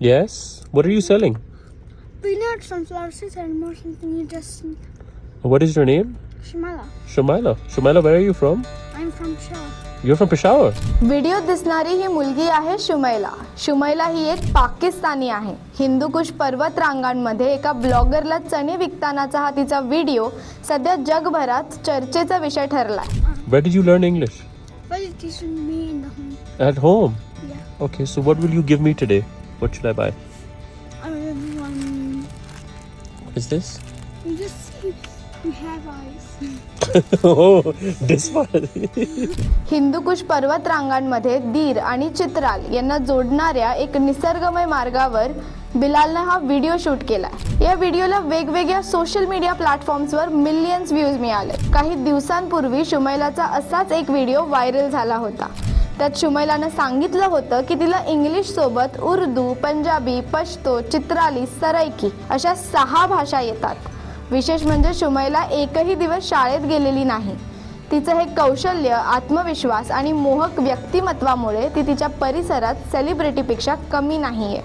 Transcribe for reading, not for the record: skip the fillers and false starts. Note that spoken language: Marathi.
Yes. What are you selling? Peanut, sunflower seeds, and more something you just. What is your name? Shimala. Shumaila. Shumaila, where are you from? I'm from Shah. You're from Peshawar. व्हिडिओत दिसणारी ही मुलगी आहे शुमैला. शुमैला ही एक पाकिस्तानी आहे. हिंदुकुश पर्वत रांगांमध्ये एका ब्लॉगरला चणे विकतानाचा हा तिचा व्हिडिओ सध्या जगभरात चर्चेचा विषय ठरलाय. Where did you learn English? But it teaching me in the home. At home. Yeah. Okay, so what will you give me today? What should I buy? I mean, What is this? you just see, you have eyes. Oh, this one. Hindu Kush पर्वत रांगांमध्ये दीर आणि चित्राल यांना जोडणाऱ्या एक निसर्गमय मार्गावर बिलालने हा व्हिडिओ शूट केलाय. या व्हिडिओला वेगवेगळ्या सोशल मीडिया प्लॅटफॉर्म्सवर मिलियन्स व्ह्यूज मिळाले. काही दिवसांपूर्वी शुमैलाचा असाच एक व्हिडिओ व्हायरल झाला होता. त्यात शुमैलानं सांगितलं होतं की तिला इंग्लिश सोबत उर्दू, पंजाबी, पश्तो, चित्राली, सराईकी अशा 6 भाषा येतात. विशेष म्हणजे शुमैला एकही दिवस शाळेत गेलेली नाही. तिचं हे कौशल्य, आत्मविश्वास आणि मोहक व्यक्तिमत्वामुळे ती तिच्या परिसरात सेलिब्रिटीपेक्षा कमी नाहीये.